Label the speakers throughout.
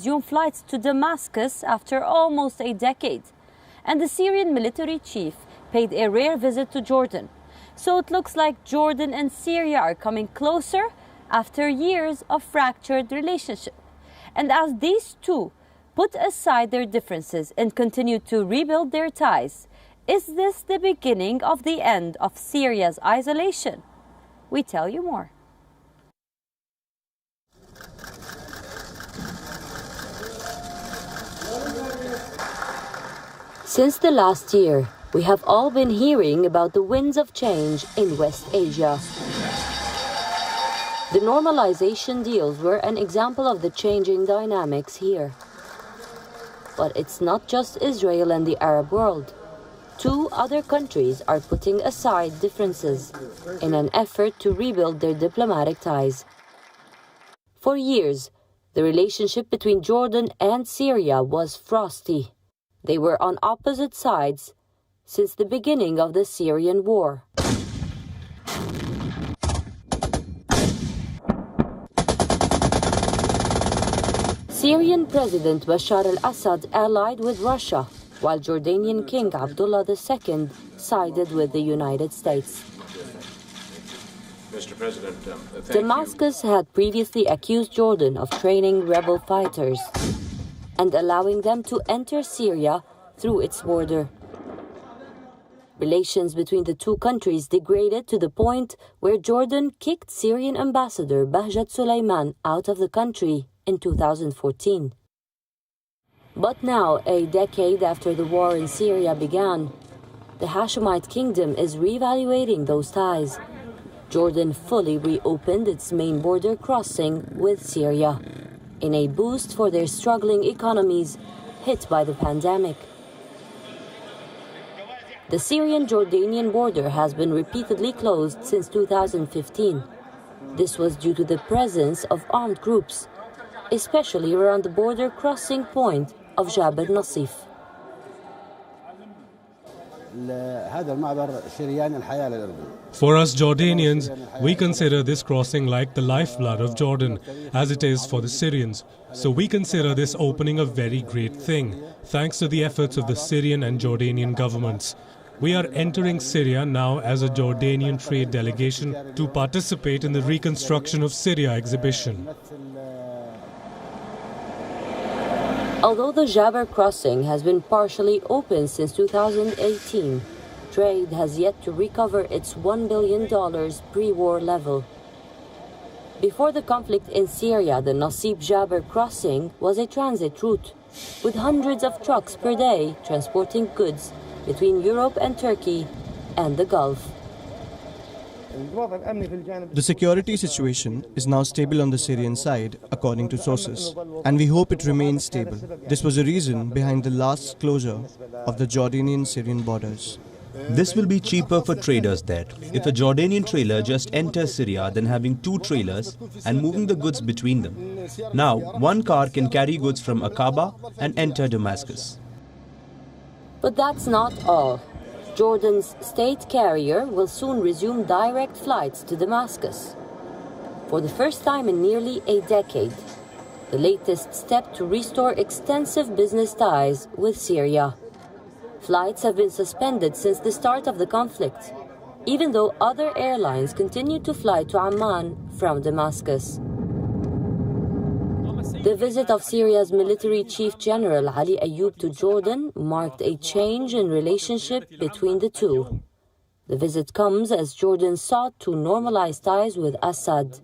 Speaker 1: resumed flights to Damascus after almost a decade. And the Syrian military chief paid a rare visit to Jordan. So it looks like Jordan and Syria are coming closer after years of fractured relationship. And as these two put aside their differences and continue to rebuild their ties, is this the beginning of the end of Syria's isolation? We tell you more. Since the last year, we have all been hearing about the winds of change in West Asia. The normalization deals were an example of the changing dynamics here. But it's not just Israel and the Arab world. Two other countries are putting aside differences in an effort to rebuild their diplomatic ties. For years, the relationship between Jordan and Syria was frosty. They were on opposite sides since the beginning of the Syrian war. Syrian President Bashar al-Assad allied with Russia, while Jordanian King Abdullah II sided with the United States.
Speaker 2: Mr. President,
Speaker 1: Damascus had previously accused Jordan of training rebel fighters and allowing them to enter Syria through its border. Relations between the two countries degraded to the point where Jordan kicked Syrian ambassador Bahjat Suleiman out of the country in 2014. But now, a decade after the war in Syria began, the Hashemite kingdom is reevaluating those ties. Jordan fully reopened its main border crossing with Syria in a boost for their struggling economies hit by the pandemic. The Syrian-Jordanian border has been repeatedly closed since 2015. This was due to the presence of armed groups, especially around the border crossing point of Jabal Nassif.
Speaker 3: For us Jordanians, we consider this crossing like the lifeblood of Jordan, as it is for the Syrians. So we consider this opening a very great thing, thanks to the efforts of the Syrian and Jordanian governments. We are entering Syria now as a Jordanian trade delegation to participate in the Reconstruction of Syria exhibition.
Speaker 1: Although the Jabal crossing has been partially open since 2018, trade has yet to recover its $1 billion pre-war level. Before the conflict in Syria, the Nassif-Jabal crossing was a transit route, with hundreds of trucks per day transporting goods between Europe and Turkey and the Gulf.
Speaker 4: The security situation is now stable on the Syrian side, according to sources, and we hope it remains stable. This was the reason behind the last closure of the Jordanian-Syrian borders.
Speaker 5: This will be cheaper for traders there. If a Jordanian trailer just enters Syria than having two trailers and moving the goods between them. Now, one car can carry goods from Aqaba and enter Damascus.
Speaker 1: But that's not all. Jordan's state carrier will soon resume direct flights to Damascus. For the first time in nearly a decade, the latest step to restore extensive business ties with Syria. Flights have been suspended since the start of the conflict, even though other airlines continue to fly to Amman from Damascus. The visit of Syria's military chief general Ali Ayoub to Jordan marked a change in relationship between the two. The visit comes as Jordan sought to normalize ties with Assad,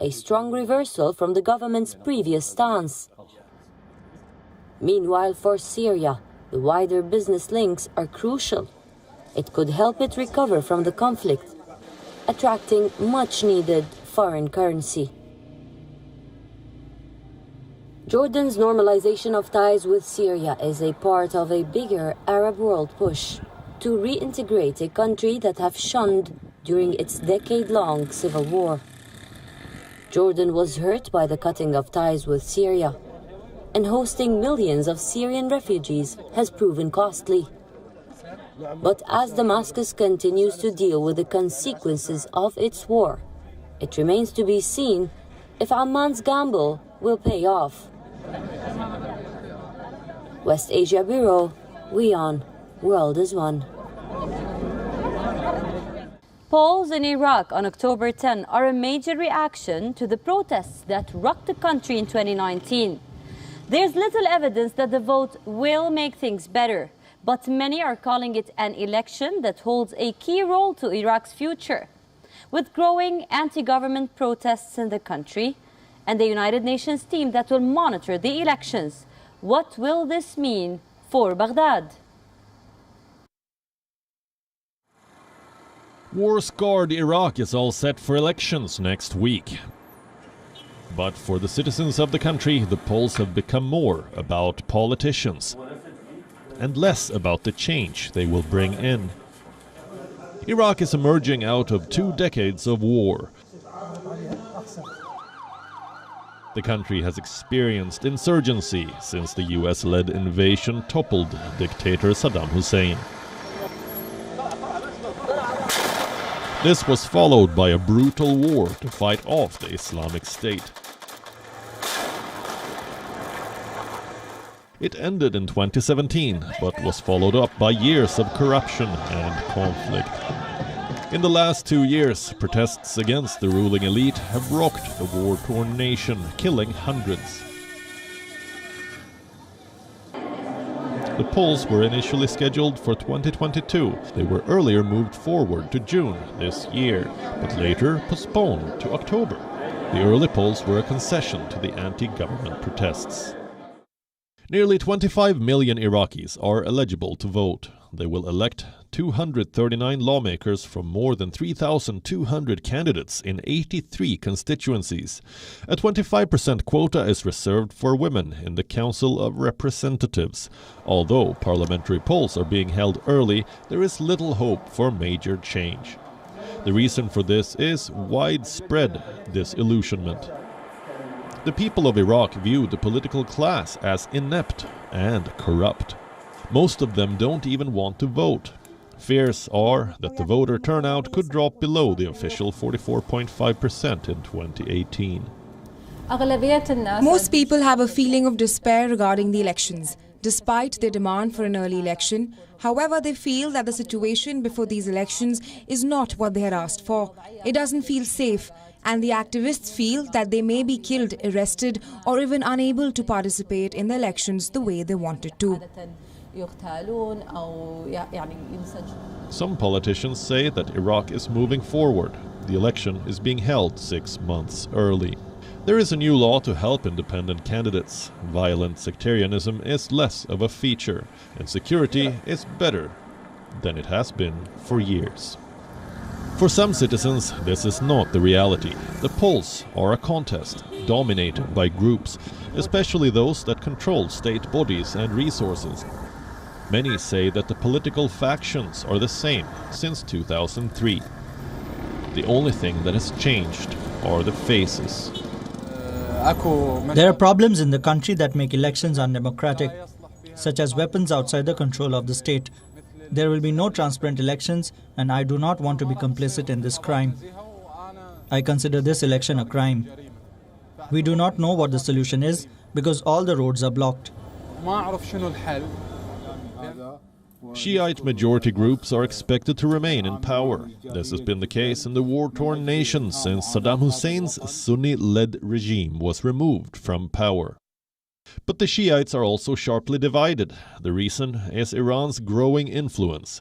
Speaker 1: a strong reversal from the government's previous stance. Meanwhile, for Syria, the wider business links are crucial. It could help it recover from the conflict, attracting much-needed foreign currency. Jordan's normalization of ties with Syria is a part of a bigger Arab world push to reintegrate a country that have shunned during its decade-long civil war. Jordan was hurt by the cutting of ties with Syria, and hosting millions of Syrian refugees has proven costly. But as Damascus continues to deal with the consequences of its war, it remains to be seen if Amman's gamble will pay off. West Asia Bureau, WION, World is One.
Speaker 2: Polls in Iraq on October 10 are a major reaction to the protests that rocked the country in 2019. There's little evidence that the vote will make things better, but many are calling it an election that holds a key role to Iraq's future. With growing anti-government protests in the country and the United Nations team that will monitor the elections, what will this mean for Baghdad?
Speaker 6: War-scarred Iraq is all set for elections next week. But for the citizens of the country, the polls have become more about politicians and less about the change they will bring in. Iraq is emerging out of 2 decades of war. The country has experienced insurgency since the US-led invasion toppled dictator Saddam Hussein. This was followed by a brutal war to fight off the Islamic State. It ended in 2017, but was followed up by years of corruption and conflict. In the last 2 years, protests against the ruling elite have rocked the war-torn nation, killing hundreds. The polls were initially scheduled for 2022. They were earlier moved forward to June this year, but later postponed to October. The early polls were a concession to the anti-government protests. Nearly 25 million Iraqis are eligible to vote. They will elect 239 lawmakers from more than 3,200 candidates in 83 constituencies. A 25% quota is reserved for women in the Council of Representatives. Although parliamentary polls are being held early, there is little hope for major change. The reason for this is widespread disillusionment. The people of Iraq view the political class as inept and corrupt. Most of them don't even want to vote. Fears are that the voter turnout could drop below the official 44.5% in 2018.
Speaker 7: Most people have a feeling of despair regarding the elections, despite their demand for an early election. However, they feel that the situation before these elections is not what they had asked for. It doesn't feel safe, and the activists feel that they may be killed, arrested, or even unable to participate in the elections the way they wanted to.
Speaker 6: Some politicians say that Iraq is moving forward. The election is being held 6 months early. There is a new law to help independent candidates. Violent sectarianism is less of a feature, and security is better than it has been for years. For some citizens, this is not the reality. The polls are a contest, dominated by groups, especially those that control state bodies and resources. Many say that the political factions are the same since 2003. The only thing that has changed are the faces.
Speaker 8: There are problems in the country that make elections undemocratic, such as weapons outside the control of the state. There will be no transparent elections, and I do not want to be complicit in this crime. I consider this election a crime. We do not know what the solution is because all the roads are blocked.
Speaker 6: Shiite majority groups are expected to remain in power. This has been the case in the war-torn nation since Saddam Hussein's Sunni-led regime was removed from power. But the Shiites are also sharply divided. The reason is Iran's growing influence.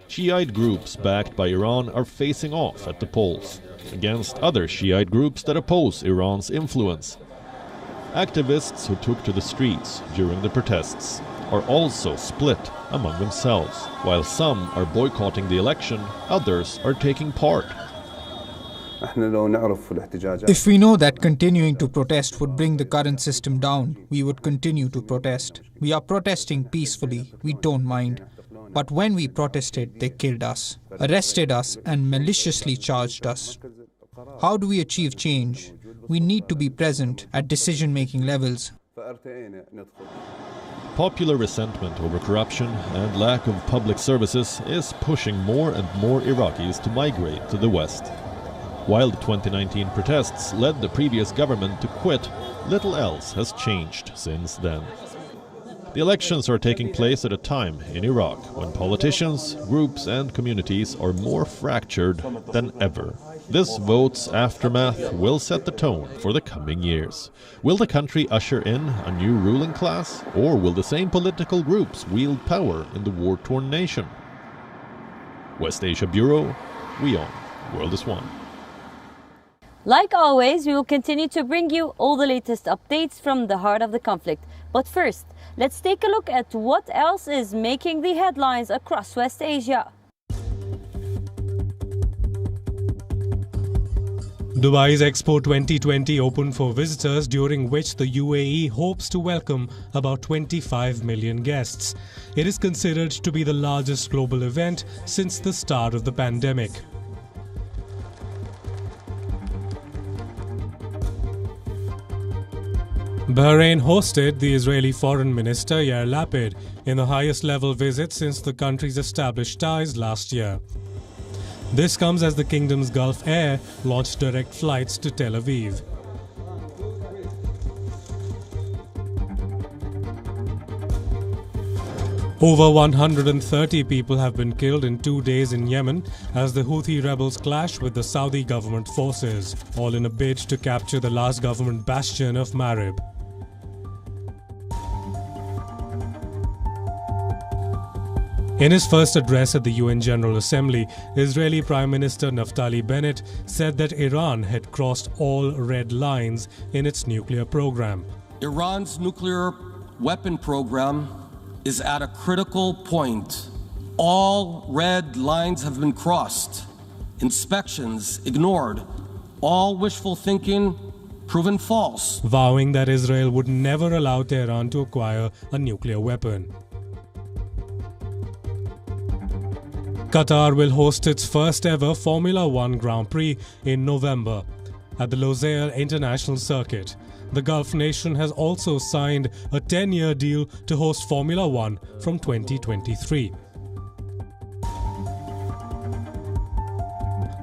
Speaker 6: Shiite groups backed by Iran are facing off at the polls against other Shiite groups that oppose Iran's influence. Activists who took to the streets during the protests are also split among themselves. While some are boycotting the election, others are taking part.
Speaker 9: If we know that continuing to protest would bring the current system down, we would continue to protest. We are protesting peacefully, we don't mind. But when we protested, they killed us, arrested us, and maliciously charged us. How do we achieve change? We need to be present at decision-making levels.
Speaker 6: Popular resentment over corruption and lack of public services is pushing more and more Iraqis to migrate to the West. While the 2019 protests led the previous government to quit, little else has changed since then. The elections are taking place at a time in Iraq when politicians, groups and communities are more fractured than ever. This vote's aftermath will set the tone for the coming years. Will the country usher in a new ruling class, or will the same political groups wield power in the war-torn nation? West Asia Bureau, WION, World is One.
Speaker 2: Like always, we will continue to bring you all the latest updates from the heart of the conflict. But first, let's take a look at what else is making the headlines across West Asia.
Speaker 3: Dubai's Expo 2020 opened for visitors, during which the UAE hopes to welcome about 25 million guests. It is considered to be the largest global event since the start of the pandemic. Bahrain hosted the Israeli Foreign Minister Yair Lapid in the highest level visit since the countries established ties last year. This comes as the kingdom's Gulf Air launched direct flights to Tel Aviv. Over 130 people have been killed in 2 days in Yemen as the Houthi rebels clash with the Saudi government forces, all in a bid to capture the last government bastion of Marib. In his first address at the UN General Assembly, Israeli Prime Minister Naftali Bennett said that Iran had crossed all red lines in its nuclear program.
Speaker 10: Iran's nuclear weapon program is at a critical point. All red lines have been crossed, inspections ignored, all wishful thinking proven false.
Speaker 3: Vowing that Israel would never allow Tehran to acquire a nuclear weapon. Qatar will host its first ever Formula One Grand Prix in November at the Losail International Circuit. The Gulf nation has also signed a 10-year deal to host Formula One from 2023.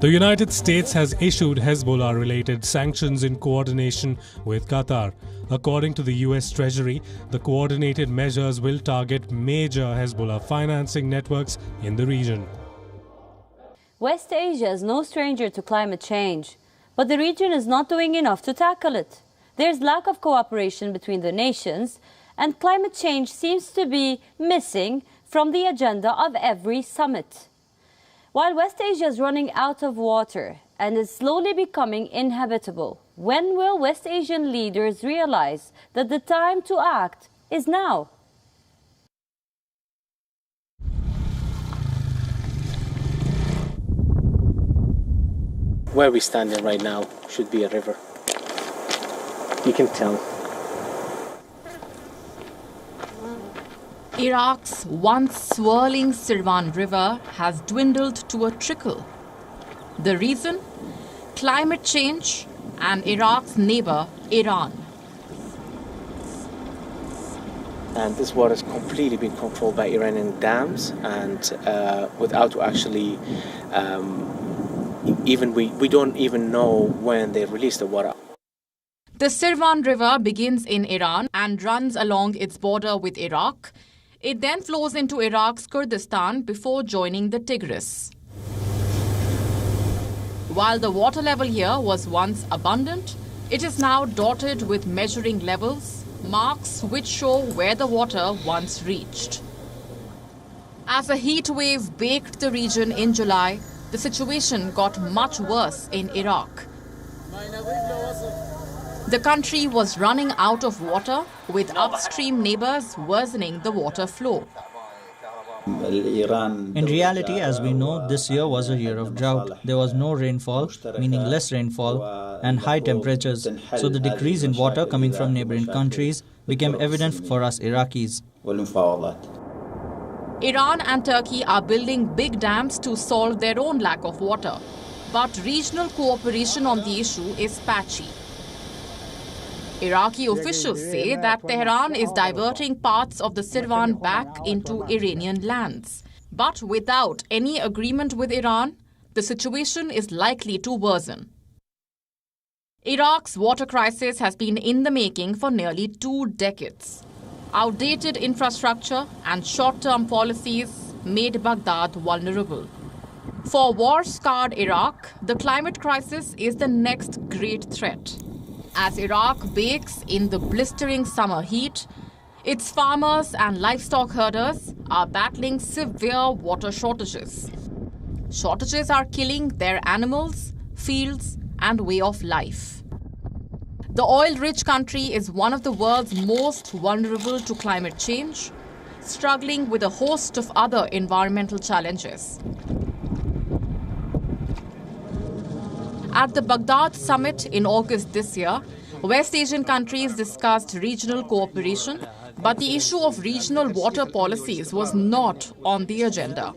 Speaker 3: The United States has issued Hezbollah-related sanctions in coordination with Qatar. According to the US Treasury, the coordinated measures will target major Hezbollah financing networks in the region.
Speaker 2: West Asia is no stranger to climate change, but the region is not doing enough to tackle it. There's lack of cooperation between the nations, and climate change seems to be missing from the agenda of every summit. While West Asia is running out of water and is slowly becoming inhabitable, when will West Asian leaders realize that the time to act is now?
Speaker 11: Where we're standing right now should be a river. You can tell.
Speaker 12: Iraq's once swirling Sirwan River has dwindled to a trickle. The reason? Climate change and Iraq's neighbor, Iran.
Speaker 11: And this water has completely been controlled by Iranian dams, and without actually we don't even know when they release the water.
Speaker 12: The Sirwan River begins in Iran and runs along its border with Iraq. It then flows into Iraq's Kurdistan before joining the Tigris. While the water level here was once abundant, it is now dotted with measuring levels, marks which show where the water once reached. As a heat wave baked the region in July, the situation got much worse in Iraq. The country was running out of water, with upstream neighbors worsening the water flow.
Speaker 8: In reality, as we know, this year was a year of drought. There was no rainfall, meaning less rainfall, and high temperatures. So the decrease in water coming from neighboring countries became evident for us Iraqis.
Speaker 12: Iran and Turkey are building big dams to solve their own lack of water. But regional cooperation on the issue is patchy. Iraqi officials say that Tehran is diverting parts of the Sirwan back into Iranian lands. But without any agreement with Iran, the situation is likely to worsen. Iraq's water crisis has been in the making for nearly 2 decades. Outdated infrastructure and short-term policies made Baghdad vulnerable. For war-scarred Iraq, the climate crisis is the next great threat. As Iraq bakes in the blistering summer heat, its farmers and livestock herders are battling severe water shortages. Shortages are killing their animals, fields, and way of life. The oil-rich country is one of the world's most vulnerable to climate change, struggling with a host of other environmental challenges. At the Baghdad summit in August this year, West Asian countries discussed regional cooperation, but the issue of regional water policies was not on the agenda.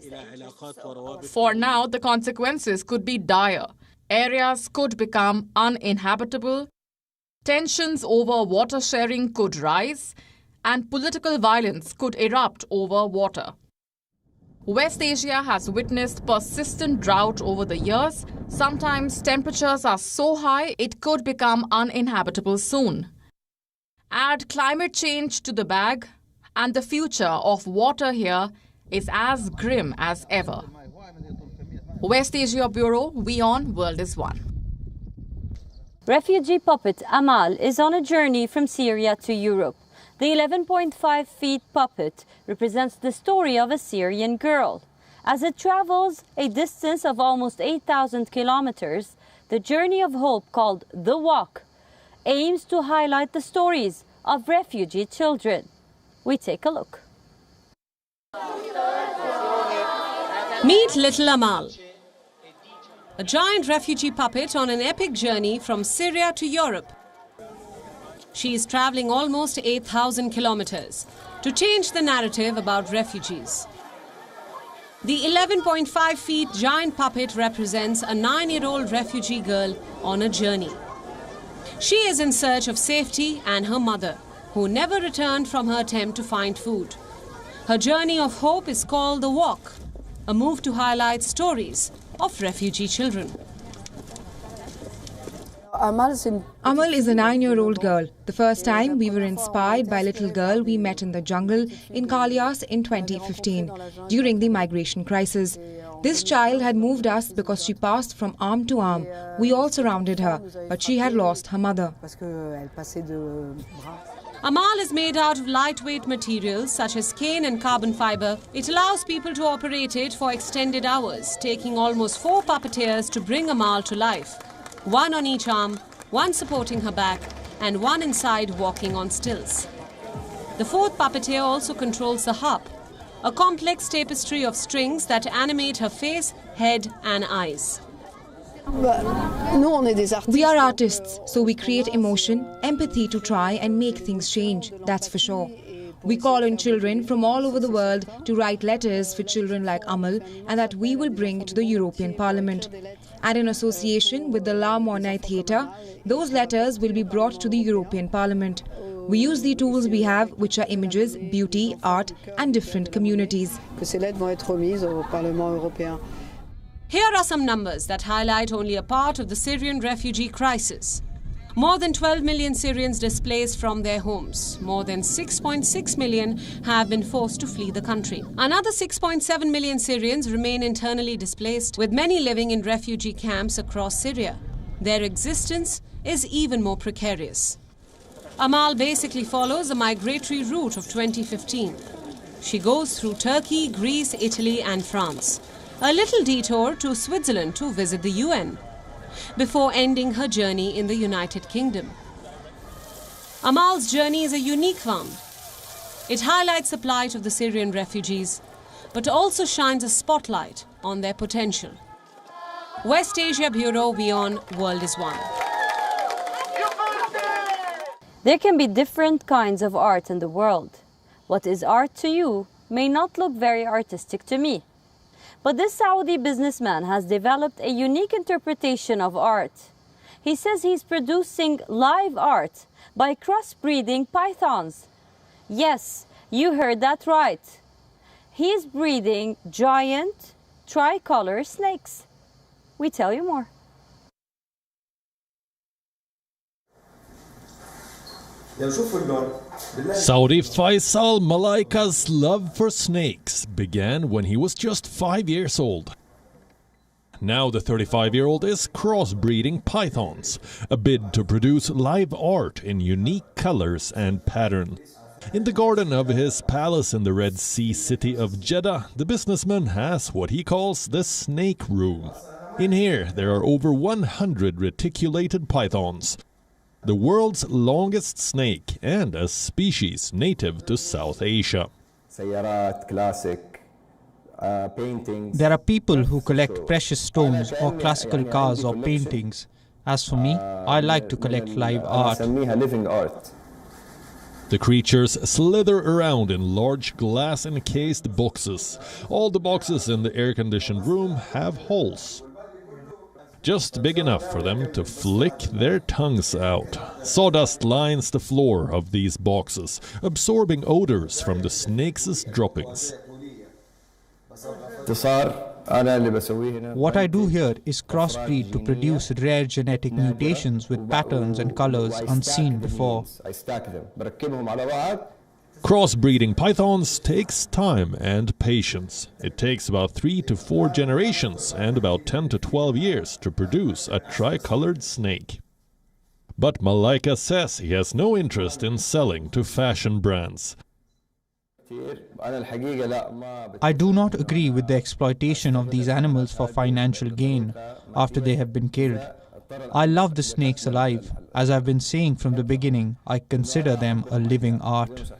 Speaker 12: For now, the consequences could be dire. Areas could become uninhabitable, tensions over water sharing could rise, and political violence could erupt over water. West Asia has witnessed persistent drought over the years. Sometimes temperatures are so high it could become uninhabitable soon. Add climate change to the bag, and the future of water here is as grim as ever. West Asia Bureau, WION World is One.
Speaker 2: Refugee puppet Amal is on a journey from Syria to Europe. The 11.5 feet puppet represents the story of a Syrian girl. As it travels a distance of almost 8,000 kilometers, the journey of hope called The Walk aims to highlight the stories of refugee children. We take a look.
Speaker 13: Meet little Amal, a giant refugee puppet on an epic journey from Syria to Europe. She is traveling almost 8,000 kilometers to change the narrative about refugees. The 11.5 feet giant puppet represents a 9-year-old refugee girl on a journey. She is in search of safety and her mother, who never returned from her attempt to find food. Her journey of hope is called The Walk, a move to highlight stories of refugee children.
Speaker 7: Amal is a 9-year-old girl. The first time we were inspired by a little girl we met in the jungle in Kalyas in 2015 during the migration crisis. This child had moved us because she passed from arm to arm. We all surrounded her, but she had lost her mother.
Speaker 13: Amal is made out of lightweight materials such as cane and carbon fiber. It allows people to operate it for extended hours, taking almost 4 puppeteers to bring Amal to life. 1 on each arm, 1 supporting her back, and 1 inside walking on stilts. The 4th puppeteer also controls the harp, a complex tapestry of strings that animate her face, head, and eyes.
Speaker 7: We are artists, so we create emotion, empathy to try and make things change, that's for sure. We call on children from all over the world to write letters for children like Amal and that we will bring to the European Parliament. And in association with the La Monnaie Theatre, those letters will be brought to the European Parliament. We use the tools we have, which are images, beauty, art and different communities.
Speaker 13: Here are some numbers that highlight only a part of the Syrian refugee crisis. More than 12 million Syrians displaced from their homes. More than 6.6 million have been forced to flee the country. Another 6.7 million Syrians remain internally displaced, with many living in refugee camps across Syria. Their existence is even more precarious. Amal basically follows the migratory route of 2015. She goes through Turkey, Greece, Italy and France. A little detour to Switzerland to visit the UN, before ending her journey in the United Kingdom. Amal's journey is a unique one. It highlights the plight of the Syrian refugees, but also shines a spotlight on their potential. West Asia Bureau, WION World is One.
Speaker 2: There can be different kinds of art in the world. What is art to you may not look very artistic to me. But this Saudi businessman has developed a unique interpretation of art. He says he's producing live art by crossbreeding pythons. Yes, you heard that right. He's breeding giant tricolor snakes. We tell you more.
Speaker 6: Saudi Faisal Malaika's love for snakes began when he was just 5 years old. Now the 35-year-old is crossbreeding pythons, a bid to produce live art in unique colors and patterns. In the garden of his palace in the Red Sea city of Jeddah, the businessman has what he calls the snake room. In here, there are over 100 reticulated pythons, the world's longest snake and a species native to South Asia.
Speaker 9: There are people who collect precious stones or classical cars or paintings. As for me, I like to collect live art.
Speaker 6: The creatures slither around in large glass-encased boxes. All the boxes in the air-conditioned room have holes, just big enough for them to flick their tongues out. Sawdust lines the floor of these boxes, absorbing odors from the snakes' droppings.
Speaker 9: What I do here is crossbreed to produce rare genetic mutations with patterns and colors unseen before.
Speaker 6: Crossbreeding pythons takes time and patience. It takes about 3 to 4 generations and about 10 to 12 years to produce a tricolored snake. But Malaika says he has no interest in selling to fashion brands.
Speaker 9: I do not agree with the exploitation of these animals for financial gain after they have been killed. I love the snakes alive. As I've been saying from the beginning, I consider them a living art.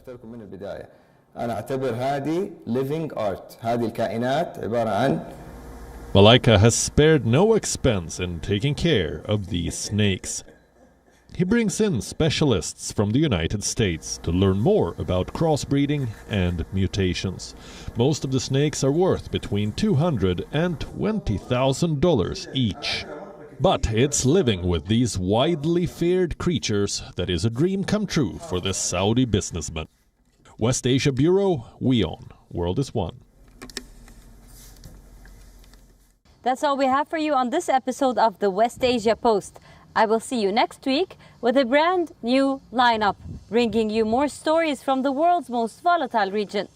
Speaker 6: Malaika has spared no expense in taking care of these snakes. He brings in specialists from the United States to learn more about crossbreeding and mutations. Most of the snakes are worth between $200,000 and $20,000 each. But it's living with these widely feared creatures that is a dream come true for this Saudi businessman. West Asia Bureau, WION. World is One.
Speaker 2: That's all we have for you on this episode of the West Asia Post. I will see you next week with a brand new lineup, bringing you more stories from the world's most volatile region.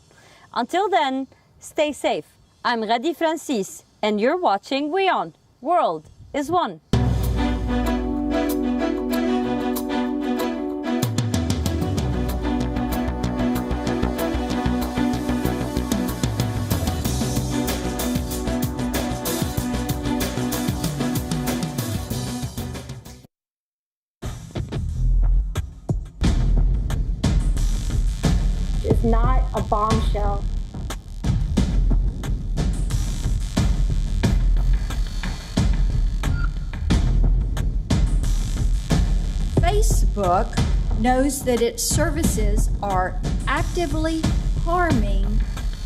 Speaker 2: Until then, stay safe. I'm Ghadi Francis, and you're watching WION. World is One.
Speaker 14: It's not a bombshell. Facebook knows that its services are actively harming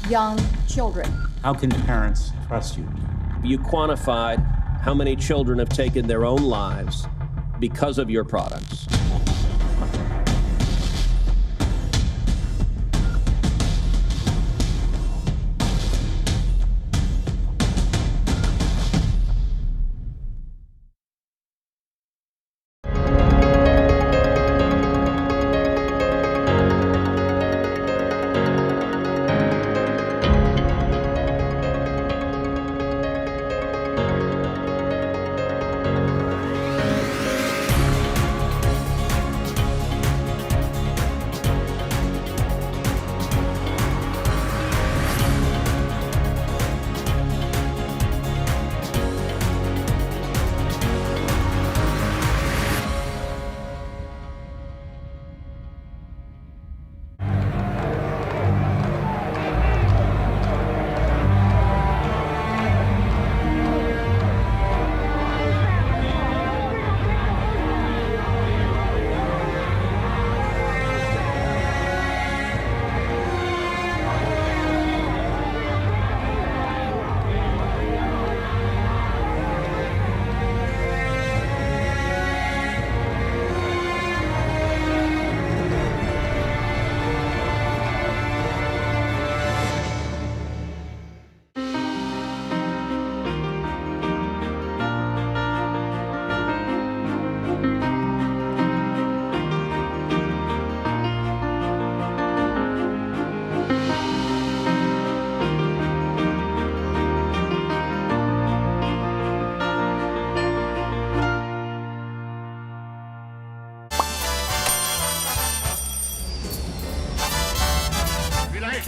Speaker 14: young children.
Speaker 15: How can parents trust you? You quantified how many children have taken their own lives because of your products.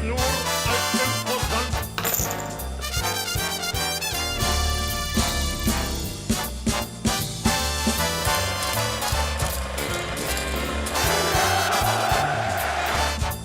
Speaker 16: Nur